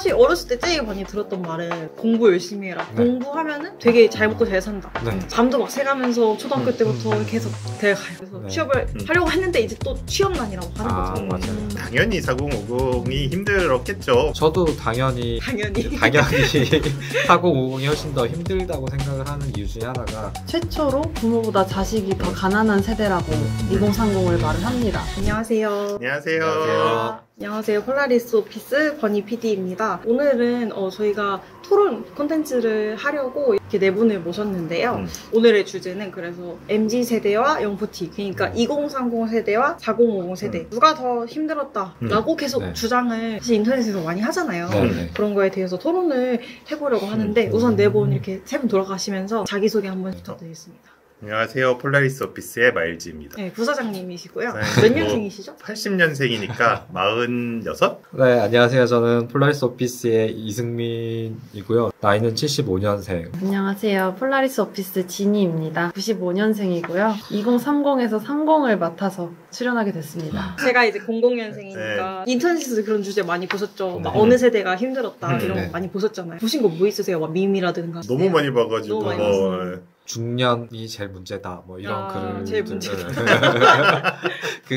사실 어렸을 때 제일 많이 들었던 말은 공부 열심히 해라. 네. 공부하면은 되게 잘 먹고 잘 산다. 네. 잠도 막 새가면서 초등학교 때부터 계속 대학 가요. 그래서 네. 취업을 하려고 했는데 이제 또 취업난이라고 하는 거죠. 맞아요. 당연히 4050이 힘들었겠죠. 저도 당연히 4050이 훨씬 더 힘들다고 생각을 하는 이유 중에 하나가 최초로 부모보다 자식이 더 가난한 세대라고 2030을 말을 합니다. 안녕하세요. 안녕하세요. 안녕하세요. 폴라리스 오피스 버니 PD입니다. 오늘은 저희가 토론 콘텐츠를 하려고 이렇게 네 분을 모셨는데요. 오늘의 주제는 그래서 MZ세대와 영포티, 그러니까 2030 세대와 4050 세대 누가 더 힘들었다라고 계속 주장을 사실 인터넷에서 많이 하잖아요. 그런 거에 대해서 토론을 해보려고 하는데 우선 네 분 이렇게 세 분 돌아가시면서 자기소개 한번 부탁드리겠습니다. 안녕하세요. 폴라리스 오피스의 마일즈입니다. 네, 부사장님이시고요. 네, 몇 년생이시죠? 80년생이니까 46? 네, 안녕하세요. 저는 폴라리스 오피스의 이승민이고요. 나이는 75년생. 안녕하세요. 폴라리스 오피스 지니입니다. 95년생이고요. 2030에서 30을 맡아서 출연하게 됐습니다. 제가 이제 00년생이니까 인터넷에서 그런 주제 많이 보셨죠? 막 어느 세대가 힘들었다 이런 거 많이 보셨잖아요. 보신 거 뭐 있으세요? 막 밈이라든가. 너무 많이 봐가지고 너무 많이 봤어요. 중년이 제일 문제다 뭐 이런 글을 제일 문제다.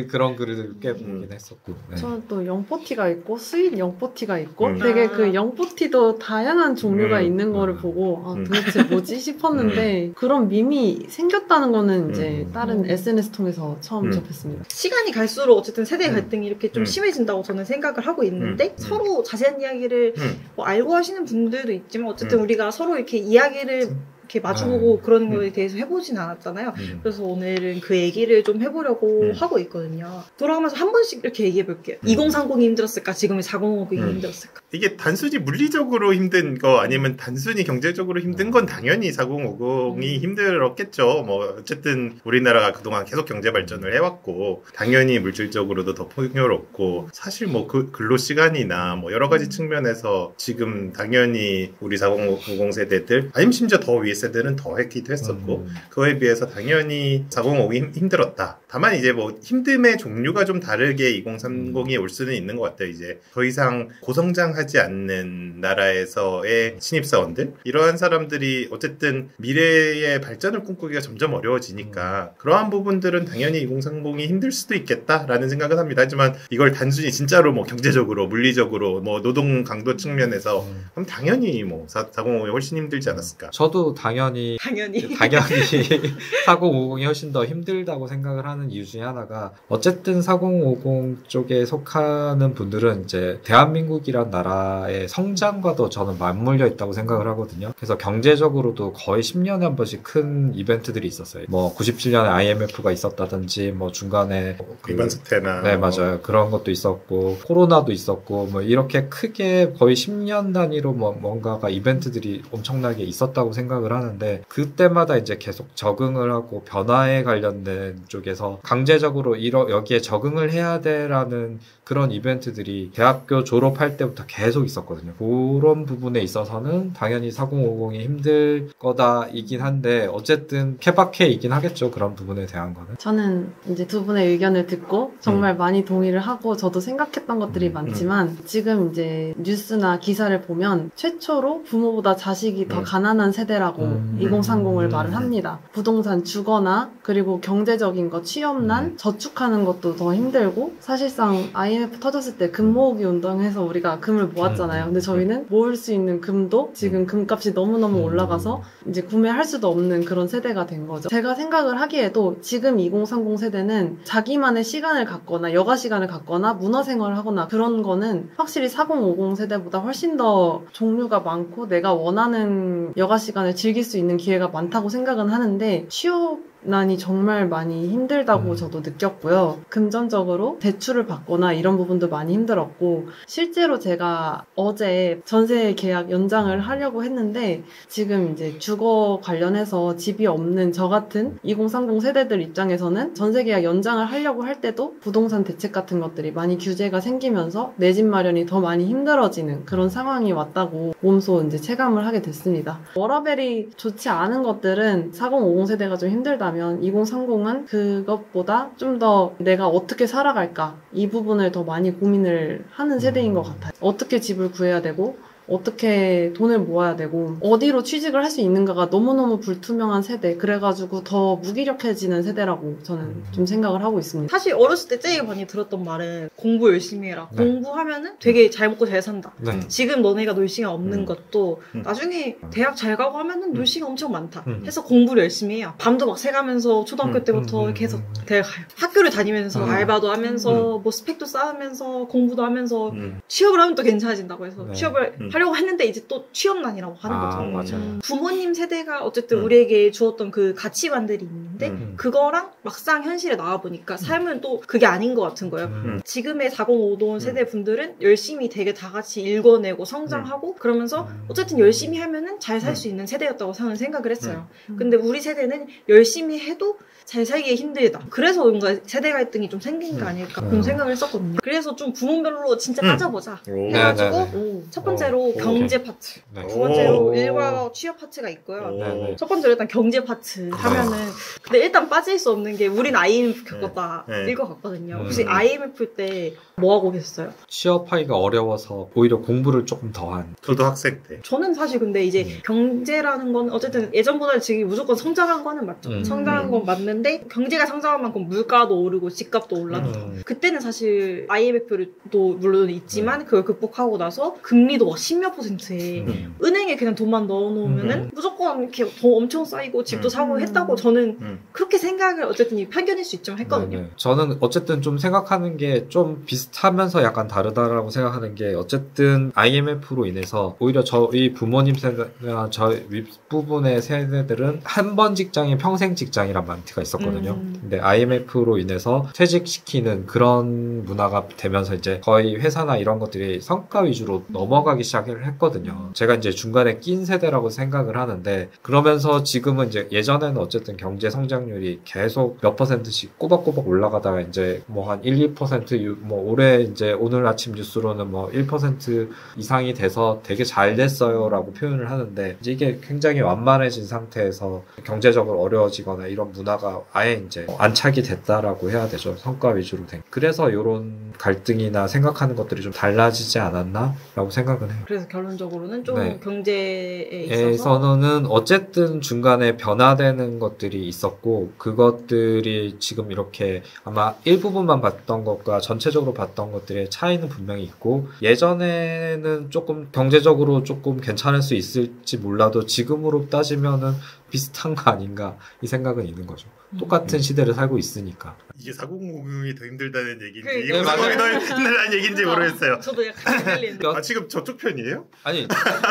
그런 글을 꽤 보긴 했었고. 네. 저는 또 영포티가 있고 스윗 영포티가 있고 되게 그 영포티도 다양한 종류가 있는 거를 보고 도대체 뭐지 싶었는데 그런 밈이 생겼다는 거는 이제 다른 SNS 통해서 처음 접했습니다. 시간이 갈수록 어쨌든 세대 갈등이 이렇게 좀 심해진다고 저는 생각을 하고 있는데 서로 자세한 이야기를 뭐 알고 하시는 분들도 있지만 어쨌든 우리가 서로 이렇게 이야기를 이렇게 마주보고 그런 거에 대해서 해보진 않았잖아요. 그래서 오늘은 그 얘기를 좀 해보려고 하고 있거든요. 돌아가면서 한 번씩 이렇게 얘기해볼게요. 2030이 힘들었을까? 지금의 4050이 힘들었을까? 이게 단순히 물리적으로 힘든 거 아니면 단순히 경제적으로 힘든 건 당연히 4050이 힘들었겠죠. 뭐 어쨌든 우리나라가 그동안 계속 경제 발전을 해왔고 당연히 물질적으로도 더 풍요롭고 사실 뭐 그 근로시간이나 뭐 여러 가지 측면에서 지금 당연히 우리 4050 세대들 아니면 심지어 더 위에 세대는 더 했기도 했었고 그거에 비해서 당연히 4050이 힘들었다. 다만 이제 뭐 힘듦의 종류가 좀 다르게 2030이 올 수는 있는 것 같아요. 이제 더 이상 고성장하지 않는 나라에서의 신입사원들 이러한 사람들이 어쨌든 미래의 발전을 꿈꾸기가 점점 어려워지니까 그러한 부분들은 당연히 2030이 힘들 수도 있겠다라는 생각은 합니다. 하지만 이걸 단순히 진짜로 뭐 경제적으로 물리적으로 뭐 노동 강도 측면에서 그럼 당연히 뭐 4050이 훨씬 힘들지 않았을까. 저도 당연히 4050이 훨씬 더 힘들다고 생각을 하는 이유 중에 하나가 어쨌든 4050 쪽에 속하는 분들은 이제 대한민국이란 나라의 성장과도 저는 맞물려 있다고 생각을 하거든요. 그래서 경제적으로도 거의 10년에 한 번씩 큰 이벤트들이 있었어요. 뭐 97년에 IMF가 있었다든지 뭐 중간에 위반 사태나 네 맞아요. 그런 것도 있었고 코로나도 있었고 뭐 이렇게 크게 거의 10년 단위로 뭐 뭔가가 이벤트들이 엄청나게 있었다고 생각을 하는데 그때마다 이제 계속 적응을 하고 변화에 관련된 쪽에서 강제적으로 여기에 적응을 해야 돼라는 그런 이벤트들이 대학교 졸업할 때부터 계속 있었거든요. 그런 부분에 있어서는 당연히 4050이 힘들 거다이긴 한데 어쨌든 케바케이긴 하겠죠. 그런 부분에 대한 거는. 저는 이제 두 분의 의견을 듣고 정말 많이 동의를 하고 저도 생각했던 것들이 많지만 지금 이제 뉴스나 기사를 보면 최초로 부모보다 자식이 더 가난한 세대라고 2030을 말을 합니다. 부동산 주거나 그리고 경제적인 거 취업난 저축하는 것도 더 힘들고 사실상 IMF 터졌을 때 금 모으기 운동해서 우리가 금을 모았잖아요. 근데 저희는 모을 수 있는 금도 지금 금값이 너무너무 올라가서 이제 구매할 수도 없는 그런 세대가 된 거죠. 제가 생각을 하기에도 지금 2030 세대는 자기만의 시간을 갖거나 여가 시간을 갖거나 문화생활을 하거나 그런 거는 확실히 4050 세대보다 훨씬 더 종류가 많고 내가 원하는 여가 시간을 즐길 수 있는 기회가 많다고 생각은 하는데 취업난이 정말 많이 힘들다고 저도 느꼈고요. 금전적으로 대출을 받거나 이런 부분도 많이 힘들었고 실제로 제가 어제 전세 계약 연장을 하려고 했는데 지금 이제 주거 관련해서 집이 없는 저 같은 2030 세대들 입장에서는 전세 계약 연장을 하려고 할 때도 부동산 대책 같은 것들이 많이 규제가 생기면서 내 집 마련이 더 많이 힘들어지는 그런 상황이 왔다고 몸소 이제 체감을 하게 됐습니다. 워라밸이 좋지 않은 것들은 4050 세대가 좀 힘들다면 한다면 2030은 그것보다 좀 더 내가 어떻게 살아갈까 이 부분을 더 많이 고민을 하는 세대인 것 같아요. 어떻게 집을 구해야 되고 어떻게 돈을 모아야 되고 어디로 취직을 할 수 있는가가 너무너무 불투명한 세대, 그래가지고 더 무기력해지는 세대라고 저는 좀 생각을 하고 있습니다. 사실 어렸을 때 제일 많이 들었던 말은 공부 열심히 해라. 네. 공부하면은 되게 잘 먹고 잘 산다. 네. 지금 너네가 놀 시간 없는 것도 나중에 대학 잘 가고 하면은 놀 시간 엄청 많다. 해서 공부를 열심히 해요. 밤도 막 새가면서 초등학교 때부터 계속 대학 가요. 학교를 다니면서 알바도 하면서 뭐 스펙도 쌓으면서 공부도 하면서 취업을 하면 또 괜찮아진다고 해서 네. 취업을 하려고 했는데 이제 또 취업난이라고 하는 거죠. 맞아요. 부모님 세대가 어쨌든 우리에게 주었던 그 가치관들이 있는데 그거랑 막상 현실에 나와보니까 삶은 또 그게 아닌 것 같은 거예요. 지금의 4050 세대 분들은 열심히 되게 다 같이 읽어내고 성장하고 그러면서 어쨌든 열심히 하면은 잘 살 수 있는 세대였다고 저는 생각을 했어요. 근데 우리 세대는 열심히 해도 잘 살기 힘들다. 그래서 뭔가 세대 갈등이 좀 생긴 거 아닐까 그런 생각을 했었거든요. 그래서 좀 부문별로 진짜 따져보자 해가지고 첫 번째로 경제 파트, 네. 두 번째로 오. 일과 취업 파트가 있고요. 네. 첫 번째로 일단 경제 파트 하면은 근데 일단 빠질 수 없는 게 우린 IMF 겪었다 일 것 같거든요. 혹시 IMF 때 뭐 하고 계셨어요? 취업하기가 어려워서 오히려 공부를 조금 더한. 저도 학생 때. 저는 사실 근데 이제 경제라는 건 어쨌든 예전보다 지금 무조건 성장한 거는 맞죠. 성장한 건 맞는데 경제가 성장한 만큼 물가도 오르고 집값도 올랐다. 그때는 사실 IMF도 물론 있지만 그걸 극복하고 나서 금리도 막 10몇 %에 은행에 그냥 돈만 넣어놓으면은 무조건 이렇게 더 엄청 쌓이고 집도 사고 했다고 저는 그렇게 생각을 어쨌든 이 편견일 수 있지만 했거든요. 네. 저는 어쨌든 좀 생각하는 게 좀 비슷하면서 약간 다르다라고 생각하는 게 어쨌든 IMF로 인해서 오히려 저희 부모님 세대나 저희 윗부분의 세대들은 한 번 직장이 평생 직장이란 멘트가 있었거든요. 근데 IMF로 인해서 퇴직시키는 그런 문화가 되면서 이제 거의 회사나 이런 것들이 성과 위주로 넘어가기 시작을 했거든요. 제가 이제 중간에 낀 세대라고 생각을 하는데 그러면서 지금은 이제 예전에는 어쨌든 경제 성장률이 계속 몇 %씩 꼬박꼬박 올라가다가 이제 뭐 한 1, 2% 뭐 올해 이제 오늘 아침 뉴스로는 뭐 1% 이상이 돼서 되게 잘 됐어요라고 표현을 하는데 이제 이게 굉장히 완만해진 상태에서 경제적으로 어려워지거나 이런 문화가 아예 이제 안착이 됐다라고 해야 되죠. 성과 위주로 된. 그래서 이런 갈등이나 생각하는 것들이 좀 달라지지 않았나라고 생각은 해요. 그래서 결론적으로는 좀 네. 경제에 있어서 에서는 어쨌든 중간에 변화되는 것들이 있었고 그것들이 지금 이렇게 아마 일부분만 봤던 것과 전체적으로 봤던 것들의 차이는 분명히 있고 예전에는 조금 경제적으로 조금 괜찮을 수 있을지 몰라도 지금으로 따지면은 비슷한 거 아닌가 이 생각은 있는 거죠. 똑같은 시대를 살고 있으니까. 이게 4050이 더 힘들다는 얘기인지 그러니까. 2030이 더 힘들다는 얘기인지 모르겠어요. 저도 약간 헷갈리는데 아 지금 저쪽 편이에요? 아니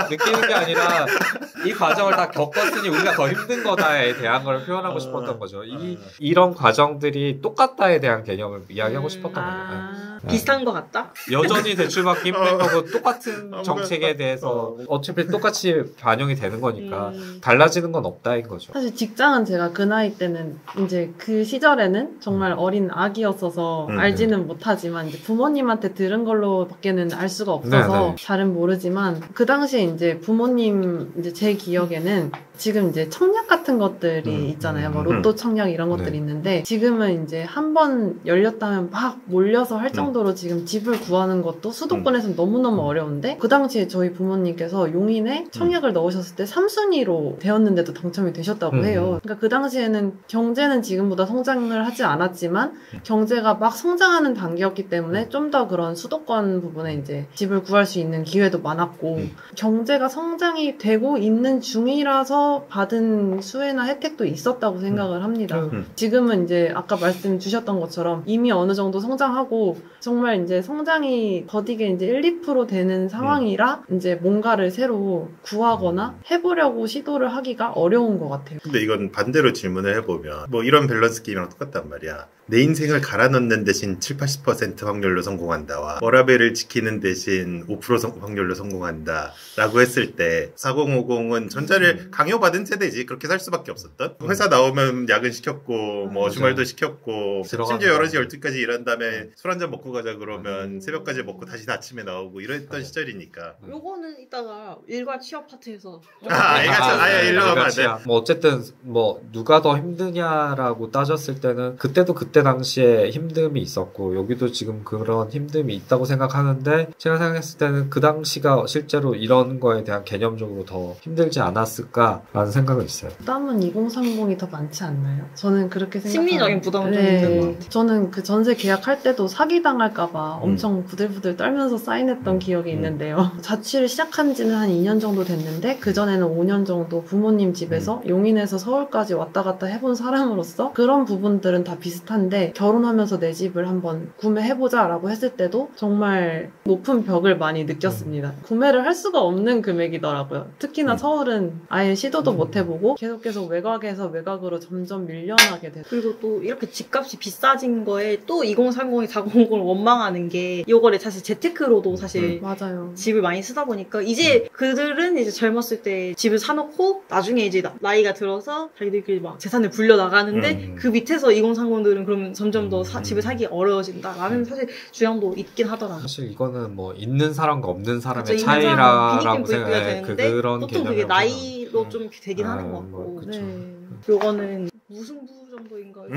느끼는 게 아니라 이 과정을 다 겪었으니 우리가 더 힘든 거다에 대한 걸 표현하고 싶었던 거죠. 이런 과정들이 똑같다에 대한 개념을 이야기하고 싶었던 거예요. 비슷한 것 같다? 여전히 대출받기 힘든 거고 똑같은 정책에 대해서 어차피 똑같이 반영이 되는 거니까 달라지는 건 없다인 거죠. 사실 직장은 제가 그 나이 때는 이제 그 시절에는 정말 어린 아기였어서 알지는 못하지만 이제 부모님한테 들은 걸로 밖에는 알 수가 없어서 네네. 잘은 모르지만 그 당시에 이제 부모님 이제 제 기억에는 지금 이제 청약 같은 것들이 있잖아요. 뭐 로또 청약 이런 것들이 네. 있는데 지금은 이제 한 번 열렸다면 막 몰려서 할 정도로 지금 집을 구하는 것도 수도권에서는 너무너무 어려운데 그 당시에 저희 부모님께서 용인에 청약을 넣으셨을 때 3순위로 되었는데도 당첨이 되셨다고 해요. 그러니까 그 당시에는 경제는 지금보다 성장을 하지 않았지만 경제가 막 성장하는 단계였기 때문에 좀 더 그런 수도권 부분에 이제 집을 구할 수 있는 기회도 많았고 경제가 성장이 되고 있는 중이라서 받은 수혜나 혜택도 있었다고 생각을 합니다. 지금은 이제 아까 말씀 주셨던 것처럼 이미 어느 정도 성장하고 정말 이제 성장이 더디게 이제 1, 2% 되는 상황이라 이제 뭔가를 새로 구하거나 해보려고 시도를 하기가 어려운 것 같아요. 근데 이건 반대로 질문을 해보면 뭐 이런 밸런스 게임이랑 똑같단 말이야. 내 인생을 갈아 넣는 대신 7, 80% 확률로 성공한다와 워라밸을 지키는 대신 5% 확률로 성공한다 라고 했을 때 4050은 전자를 강요받은 세대지. 그렇게 살 수밖에 없었던. 회사 나오면 야근 시켰고 뭐 주말도 시켰고 심지어 11시 12시까지 일한 다음에 술 한잔 먹고 가자 그러면 새벽까지 먹고 다시 아침에 나오고 이랬던 시절이니까. 요거는 이따가 일과 취업 파트에서 일로 가면 안 돼. 뭐 어쨌든 뭐 누가 더 힘드냐 하냐라고 따졌을 때는 그때도 그때 당시에 힘듦이 있었고 여기도 지금 그런 힘듦이 있다고 생각하는데 제가 생각했을 때는 그 당시가 실제로 이런 거에 대한 개념적으로 더 힘들지 않았을까라는 생각은 있어요. 부담은 2030이 더 많지 않나요? 저는 그렇게 생각해요. 심리적인 부담은 좀 있는 것 같아요. 저는 그 전세 계약할 때도 사기당할까봐 엄청 부들부들 떨면서 사인했던 기억이 있는데요. 자취를 시작한 지는 한 2년 정도 됐는데 그전에는 5년 정도 부모님 집에서 용인에서 서울까지 왔다 갔다 해본 사람으로서 그런 부분들은 다 비슷한데 결혼하면서 내 집을 한번 구매해보자 라고 했을 때도 정말 높은 벽을 많이 느꼈습니다. 구매를 할 수가 없는 금액이더라고요. 특히나 서울은 아예 시도도 못 해보고 계속 외곽에서 외곽으로 점점 밀려나게 돼요. 그리고 또 이렇게 집값이 비싸진 거에 또 2030이 4050을 원망하는 게 이거를 사실 재테크로도 사실 맞아요. 집을 많이 쓰다 보니까 이제 그들은 이제 젊었을 때 집을 사놓고 나중에 이제 나이가 들어서 자기들끼리 막 재산을 불려 나가는데 그 밑에서 2030들은 그러면 점점 더 집을 사기 어려워진다라는 사실 주장도 있긴 하더라고요. 사실 이거는 뭐 있는 사람과 없는 사람의 그렇죠. 차이라고 생각해야 생각해. 되는데 그런 보통 그게 개념이라고 나이로 좀 되긴 하는 것 같고. 뭐, 그쵸. 요거는 무승부 정도인가요?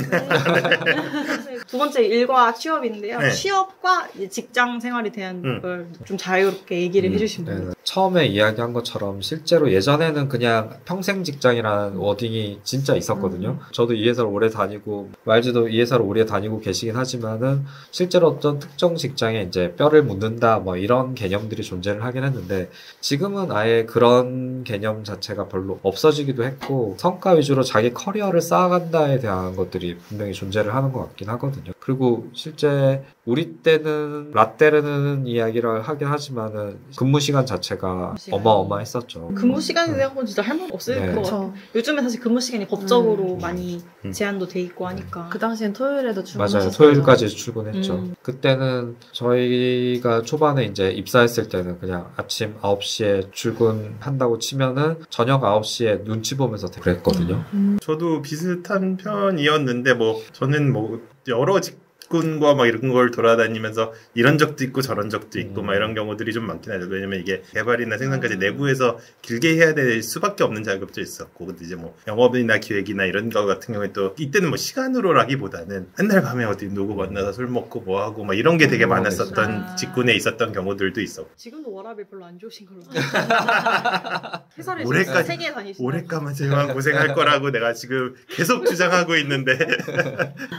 두 번째 일과 취업인데요. 네. 취업과 이제 직장 생활에 대한 걸 좀 자유롭게 얘기를 해주시면 돼요. 처음에 이야기한 것처럼 실제로 예전에는 그냥 평생 직장이라는 워딩이 진짜 있었거든요. 저도 이 회사를 오래 다니고 말지도 이 회사를 오래 다니고 계시긴 하지만은 실제로 어떤 특정 직장에 이제 뼈를 묻는다 뭐 이런 개념들이 존재를 하긴 했는데 지금은 아예 그런 개념 자체가 별로 없어지기도 했고 성과 위주로 자기 커리어를 쌓아간다에 대한 것들이 분명히 존재를 하는 것 같긴 하거든요. 그리고 실제 우리 때는 라떼르는 이야기를 하긴 하지만은 근무 시간 자체가 어마어마했었죠. 근무 시간에 대한 건 진짜 할 말 없을 것 같아요. 요즘에 사실 근무 시간이 법적으로 많이 제한도 돼 있고 하니까. 그 당시엔 토요일에도 출근했었어요. 맞아요. 토요일까지 출근했죠. 그때는 저희가 초반에 이제 입사했을 때는 그냥 아침 9시에 출근한다고 치면은 저녁 9시에 눈치 보면서 그랬거든요. 저도 비슷한 편이었는데 뭐 저는 뭐 여러 직군과 막 이런 걸 돌아다니면서 이런 적도 있고 저런 적도 있고 막 이런 경우들이 좀 많긴 하죠. 왜냐면 이게 개발이나 생산까지 내부에서 길게 해야 될 수밖에 없는 작업도 있었고, 근데 이제 뭐 영업이나 기획이나 이런 거 같은 경우에 또 이때는 뭐 시간으로라기보다는 맨날 밤에 어디 누구 만나서 술 먹고 뭐 하고 막 이런 게 되게 많았었던 직군에 있었던 경우들도 있었고. 지금도 워라밸 별로 안 좋으신 걸로 알고 회사를 올해까지 3개 다니시고 올해까지만 고생할 거라고 내가 지금 계속 주장하고 있는데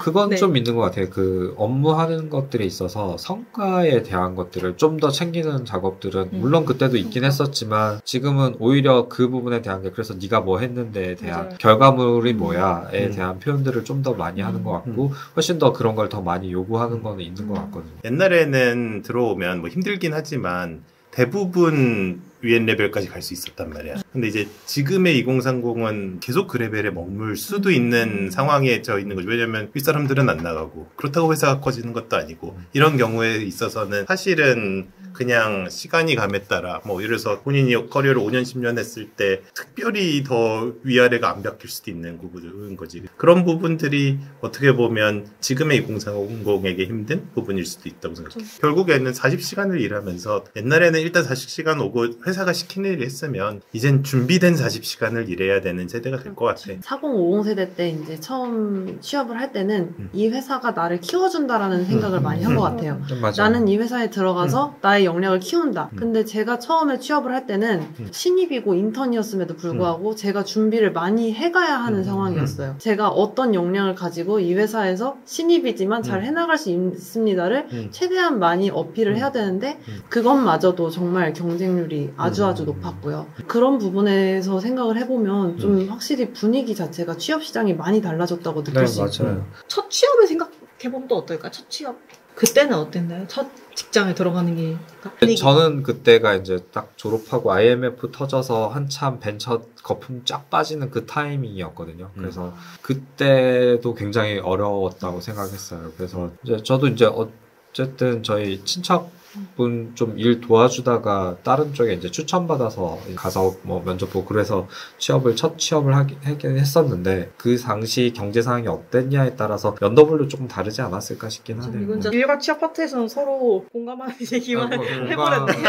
그건 네. 좀 있는 것 같아요. 그 업무하는 것들에 있어서 성과에 대한 것들을 좀 더 챙기는 작업들은 물론 그때도 있긴 했었지만 지금은 오히려 그 부분에 대한 게 그래서 네가 뭐 했는데에 대한 맞아요. 결과물이 뭐야에 대한 표현들을 좀 더 많이 하는 것 같고 훨씬 더 그런 걸 더 많이 요구하는 거는 있는 것 같거든요. 옛날에는 들어오면 뭐 힘들긴 하지만 대부분 위엔 레벨까지 갈 수 있었단 말이야. 근데 이제 지금의 2030은 계속 그 레벨에 머물 수도 있는 상황에 져 있는 거죠. 왜냐면 윗사람들은 안 나가고 그렇다고 회사가 커지는 것도 아니고 이런 경우에 있어서는 사실은 그냥 시간이 감에 따라 뭐 이래서 본인이 커리어를 5년 10년 했을 때 특별히 더 위아래가 안 바뀔 수도 있는 부분인 거지. 그런 부분들이 어떻게 보면 지금의 2030에게 힘든 부분일 수도 있다고 생각해요. 결국에는 40시간을 일하면서 옛날에는 일단 40시간 오고 회사가 시키는 일을 했으면 이젠 준비된 40시간을 일해야 되는 세대가 될 것 같아. 4050 세대 때 이제 처음 취업을 할 때는 이 회사가 나를 키워준다라는 생각을 많이 한 것 같아요. 나는 이 회사에 들어가서 나의 역량을 키운다. 근데 제가 처음에 취업을 할 때는 신입이고 인턴이었음에도 불구하고 제가 준비를 많이 해가야 하는 상황이었어요. 제가 어떤 역량을 가지고 이 회사에서 신입이지만 잘 해나갈 수 있습니다를 최대한 많이 어필을 해야 되는데 그것마저도 정말 경쟁률이 아주 높았고요. 그런 부분에서 생각을 해보면 좀 확실히 분위기 자체가 취업 시장이 많이 달라졌다고 느낄 수 있어요. 첫 취업을 생각해보면 또 어떨까? 첫 취업 그때는 어땠나요? 첫 직장에 들어가는 게 저는 그때가 이제 딱 졸업하고 IMF 터져서 한참 벤처 거품 쫙 빠지는 그 타이밍이었거든요. 그래서 그때도 굉장히 어려웠다고 생각했어요. 그래서 이제 저도 이제 어쨌든 저희 친척 분 좀 일 도와주다가 다른 쪽에 이제 추천받아서 가서 뭐 면접 보고 그래서 첫 취업을 하긴 했었는데 그 당시 경제 상황이 어땠냐에 따라서 연도별로 조금 다르지 않았을까 싶긴 하네요. 이건 진짜 일과 취업 파트에서는 서로 공감하는 얘기만 해버렸네요.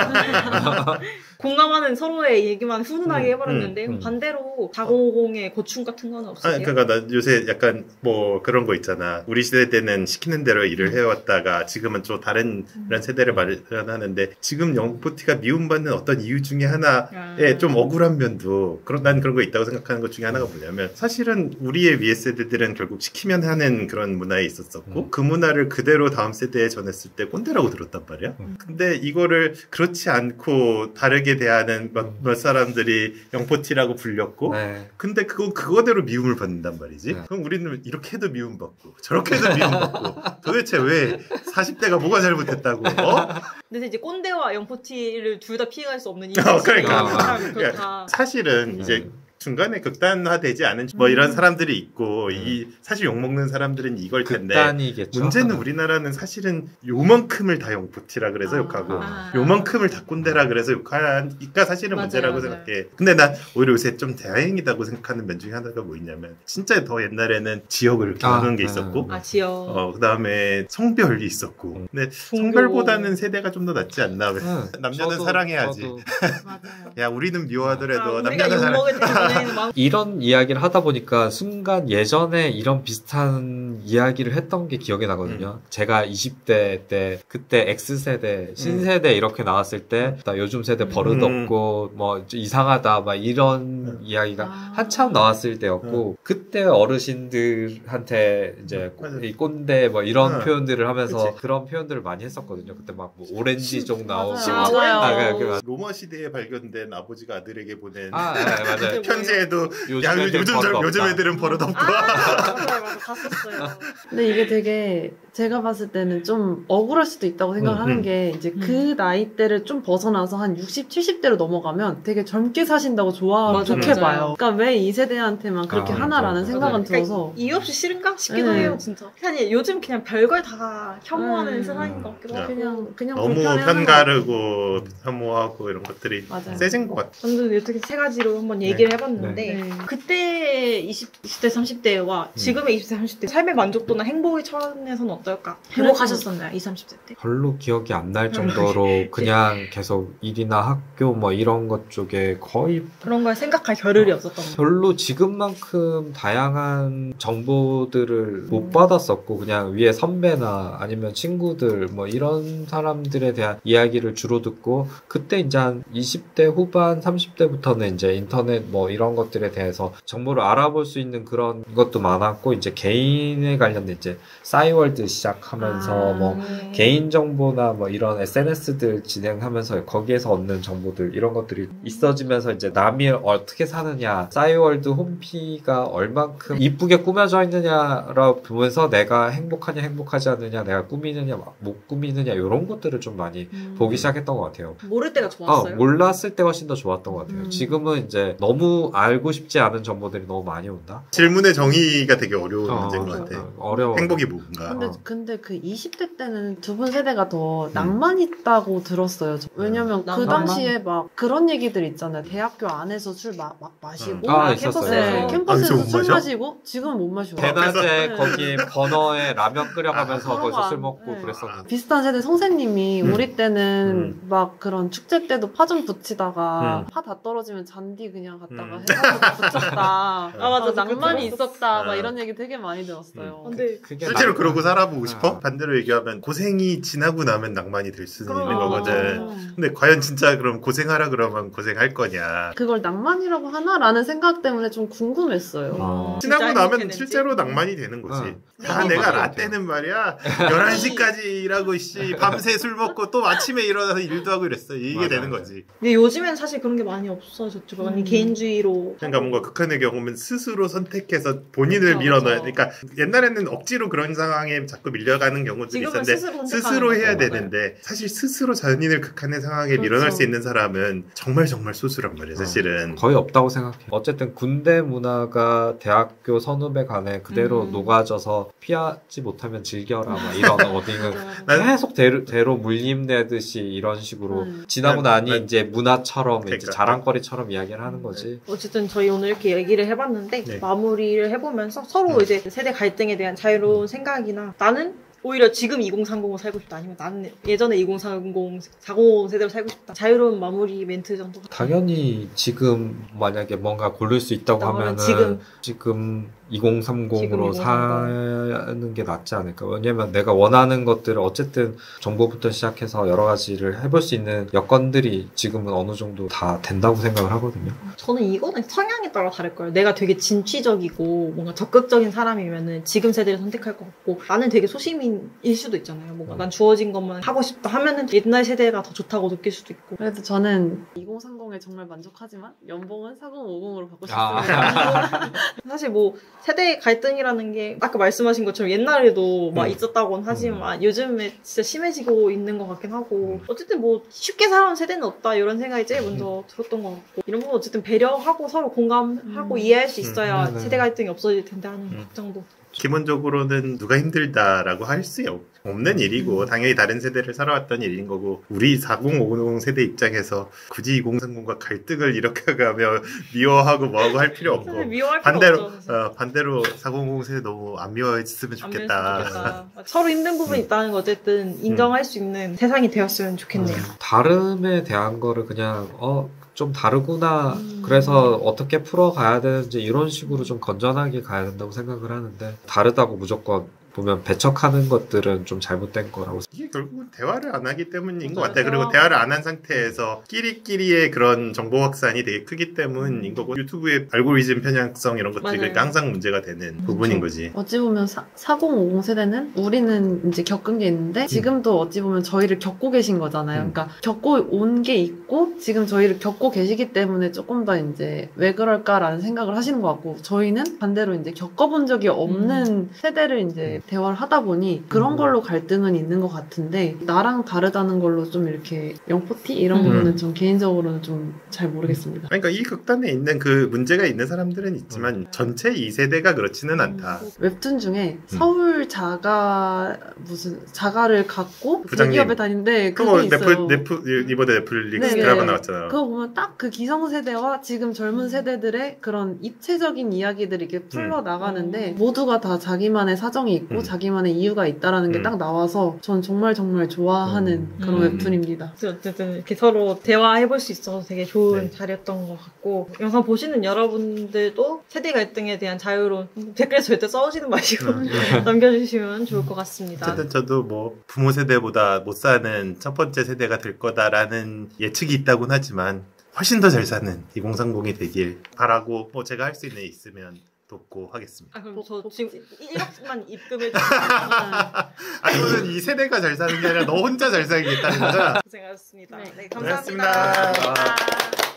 공감하는 서로의 얘기만 훈훈하게 해버렸는데 반대로 4050의 고충 같은 건 없으세요? 그러니까 나 요새 약간 뭐 그런 거 있잖아. 우리 시대 때는 시키는 대로 일을 해왔다가 지금은 좀 다른 이런 세대를 마련하는데 지금 영포티가 미움받는 어떤 이유 중에 하나에 좀 억울한 면도 난 그런 거 있다고 생각하는 것 중에 하나가 뭐냐면 사실은 우리의 위에 세대들은 결국 시키면 하는 그런 문화에 있었었고 그 문화를 그대로 다음 세대에 전했을 때 꼰대라고 들었단 말이야. 근데 이거를 그렇지 않고 다르게 대하는 몇 사람들이 영포티라고 불렸고 근데 그거대로 미움을 받는단 말이지. 그럼 우리는 이렇게 해도 미움받고 저렇게 해도 미움받고 도대체 왜 40대가 뭐가 잘못했다고 근데 이제 꼰대와 영포티를 둘 다 피해갈 수 없는 이유가 그러니까 사실은 이제 중간에 극단화되지 않은 뭐 이런 사람들이 있고 사실 욕먹는 사람들은 이걸 텐데 극단이겠죠. 문제는 우리나라는 사실은 요만큼을 다 영포티라 그래서 욕하고 요만큼을 다 꼰대라 그래서 욕하니까 사실은 문제라고 생각해. 근데 난 오히려 요새 좀 다행이다고 생각하는 면 중에 하나가 뭐 있냐면 진짜 더 옛날에는 지역을 이렇게 나누는 게 있었고 지역 그다음에 성별이 있었고 근데 성별보다는 세대가 좀 더 낫지 않나. 남녀는 사랑해야지. 맞아요. 야 우리는 미워하더라도 남녀는 사랑해. 이런 이야기를 하다 보니까 순간 예전에 이런 비슷한 이야기를 했던 게 기억이 나거든요. 제가 20대 때 그때 X세대, 신세대 이렇게 나왔을 때 요즘 세대 버릇없고 뭐 이상하다 막 이런 이야기가 한참 나왔을 때였고 그때 어르신들한테 이제 이 꼰대 뭐 이런 표현들을 하면서 그런 표현들을 많이 했었거든요. 그때 막 뭐 오렌지족 나오고 맞아요. 로마 시대에 발견된 아버지가 아들에게 보낸 맞아요. 편지에도 요즘 애들은 버릇없고 맞아요. 봤었어요. 근데 이게 되게 제가 봤을 때는 좀 억울할 수도 있다고 생각하는 게 이제 그 나이대를 좀 벗어나서 한 60, 70대로 넘어가면 되게 젊게 사신다고 좋게 봐요. 그러니까 왜 이 세대한테만 그렇게 하나라는 생각은 들어서 이유 없이 싫은가 싶기도 해요, 진짜. 아니 요즘 그냥 별걸 다 혐오하는 세상인 것 같기도 하고 그냥 너무 편가르고 혐오하고 이런 것들이 세진 것 같아. 저는 이렇게 세 가지로 한번 얘기를 해봤는데 그때 20대, 30대와 지금의 20대, 30대 삶의 만족도나 행복의 차원에서는 어떨까? 행복하셨었나요? 20, 30대 때? 별로 기억이 안 날 정도로 그냥 계속 일이나 학교 뭐 이런 것 쪽에 거의 그런 걸 생각할 겨를이 없었던 거예요. 별로 지금만큼 다양한 정보들을 못 받았었고 그냥 위에 선배나 아니면 친구들 뭐 이런 사람들에 대한 이야기를 주로 듣고 그때 이제 한 20대 후반 30대부터는 이제 인터넷 뭐 이런 것들에 대해서 정보를 알아볼 수 있는 그런 것도 많았고 이제 개인에 관련된 이제 싸이월드 시작하면서 뭐 개인 정보나 뭐 이런 SNS들 진행하면서 거기에서 얻는 정보들 이런 것들이 있어지면서 이제 남이 어떻게 사느냐 싸이월드 홈피가 얼만큼 이쁘게 꾸며져 있느냐라고 보면서 내가 행복하냐 행복하지 않느냐 내가 꾸미느냐 못 꾸미느냐 이런 것들을 좀 많이 보기 시작했던 것 같아요. 모를 때가 좋았어요? 몰랐을 때 훨씬 더 좋았던 것 같아요. 지금은 이제 너무 알고 싶지 않은 정보들이 너무 많이 온다. 질문의 정의가 되게 어려운 문제인 것 같아. 어려워. 행복이 뭔가. 근데 그 20대 때는 두 분 세대가 더 낭만 있다고 들었어요. 왜냐면 그 당시에 막 그런 얘기들 있잖아요. 대학교 안에서 술 막 마시고 캠퍼스에서 술 마시고 지금은 못 마시고 대낮에 거기 버너에 라면 끓여가면서 거기서 술 먹고 그랬었는데 비슷한 세대 선생님이 우리 때는 막 그런 축제 때도 파전 붙이다가 파 다 떨어지면 잔디 그냥 갖다가 해가지고 붙였다. 맞아 낭만이 있었다. 막 이런 얘기 되게 많이 들었어요. 근데 실제로 그러고 살아보고 싶어? 반대로 얘기하면 고생이 지나고 나면 낭만이 될 수는 있는 거거든. 근데 과연 진짜 그럼 고생하라 그러면 고생할 거냐? 그걸 낭만이라고 하나라는 생각 때문에 좀 궁금했어요. 지나고 나면 실제로 낭만이 되는 거지. 야, 내가 라떼는 말이야 11시까지 일하고 밤새 술 먹고 또 아침에 일어나서 일도 하고 이랬어. 이게 되는 거지. 근데 요즘엔 사실 그런 게 많이 없어졌죠. 많이 개인주의 마무리로. 그러니까 뭔가 극한의 경우면 스스로 선택해서 본인을 그렇죠, 밀어넣어야. 그렇죠. 그러니까 옛날에는 억지로 그런 상황에 자꾸 밀려가는 경우들이 지금은 있었는데 스스로 해야 선택하는 거죠. 되는데 사실 스스로 자신을 극한의 상황에 그렇죠. 밀어넣을 수 있는 사람은 정말 소수란 말이에요. 사실은. 거의 없다고 생각해요. 어쨌든 군대 문화가 대학교 선후배 간에 그대로 녹아져서 피하지 못하면 즐겨라 막 이런 어딩은 계속 대로 물림내듯이 이런 식으로 지나고 나니 이제 문화처럼 이제 그러니까. 자랑거리처럼 이야기를 하는 거지. 어쨌든 저희 오늘 이렇게 얘기를 해봤는데 네. 마무리를 해보면서 서로 이제 세대 갈등에 대한 자유로운 생각이나 나는 오히려 지금 2030을 살고 싶다 아니면 나는 예전에 2030, 40 세대로 살고 싶다 자유로운 마무리 멘트 정도. 당연히 지금 만약에 뭔가 고를 수 있다고 하면은 지금 2030으로 사는 게 낫지 않을까. 왜냐면 내가 원하는 것들을 어쨌든 정보부터 시작해서 여러 가지를 해볼 수 있는 여건들이 지금은 어느 정도 다 된다고 생각을 하거든요. 저는 이거는 성향에 따라 다를 거예요. 내가 되게 진취적이고 뭔가 적극적인 사람이면은 지금 세대를 선택할 것 같고 나는 되게 소시민일 수도 있잖아요. 뭔가 난 주어진 것만 하고 싶다 하면은 옛날 세대가 더 좋다고 느낄 수도 있고. 그래도 저는 2030에 정말 만족하지만 연봉은 4050으로 받고 싶습니다. 사실 뭐 세대 갈등이라는 게 아까 말씀하신 것처럼 옛날에도 막 있었다고는 하지만 요즘에 진짜 심해지고 있는 것 같긴 하고 어쨌든 뭐 쉽게 살아온 세대는 없다 이런 생각이 제일 먼저 들었던 것 같고 이런 건 어쨌든 배려하고 서로 공감하고 이해할 수 있어야 세대 갈등이 없어질 텐데 하는 걱정도. 기본적으로는 누가 힘들다라고 할 수 없는 일이고 당연히 다른 세대를 살아왔던 일인 거고 우리 40, 50 세대 입장에서 굳이 2030과 갈등을 이렇게 가며 미워하고 뭐하고 할 필요 없고 미워할 필요 없죠. 반대로 40, 50 세대 너무 안 미워했으면 좋겠다. 서로 힘든 부분이 있다는 거 어쨌든 인정할 수 있는 세상이 되었으면 좋겠네요. 다름에 대한 거를 그냥 좀 다르구나. 그래서 어떻게 풀어가야 되는지 이런 식으로 좀 건전하게 가야 된다고 생각을 하는데 다르다고 무조건 보면 배척하는 것들은 좀 잘못된 거라고. 이게 결국은 대화를 안 하기 때문인 것 맞아요. 같아요. 그리고 대화를 안 한 상태에서 끼리끼리의 그런 정보 확산이 되게 크기 때문인 거고 유튜브의 알고리즘 편향성 이런 것들이 그러니까 항상 문제가 되는 부분인 거지. 어찌 보면 4050 세대는 우리는 이제 겪은 게 있는데 지금도 어찌 보면 저희를 겪고 계신 거잖아요. 그러니까 겪고 온 게 있고 지금 저희를 겪고 계시기 때문에 조금 더 이제 왜 그럴까라는 생각을 하시는 것 같고 저희는 반대로 이제 겪어본 적이 없는 세대를 이제 대화를 하다 보니 그런 걸로 갈등은 있는 것 같은데 나랑 다르다는 걸로 좀 이렇게 영포티 이런 부분은 좀 개인적으로는 좀 잘 모르겠습니다. 그러니까 이 극단에 있는 그 문제가 있는 사람들은 있지만 전체 2세대가 그렇지는 않다. 웹툰 중에 서울 자가를 갖고 부장님. 대기업에 다니는데 그거 그게 있어요. 이번에 넷플릭스 네네. 드라마 나왔잖아요. 그거 보면 딱 그 기성세대와 지금 젊은 세대들의 그런 입체적인 이야기들이 이렇게 풀러나가는데 모두가 다 자기만의 사정이 있고 자기만의 이유가 있다라는 게 딱 나와서 전 정말 좋아하는 그런 웹툰입니다. 어쨌든 이렇게 서로 대화해볼 수 있어서 되게 좋은 자리였던 것 같고 영상 보시는 여러분들도 세대 갈등에 대한 자유로운 댓글에 절대 싸우지는 마시고 남겨주시면 좋을 것 같습니다. 어쨌든 저도 뭐 부모 세대보다 못 사는 첫 번째 세대가 될 거다라는 예측이 있다곤 하지만 훨씬 더 잘 사는 2030이 되길 바라고 뭐 제가 할 수 있는 일 있으면 돕고 하겠습니다. 그럼 저 지금 1억만 입금해 주세요. 저는 이 세대가 잘 사는 게 아니라 너 혼자 잘 살겠다는 거잖아. 고생하셨습니다. 네. 감사합니다. 고맙습니다.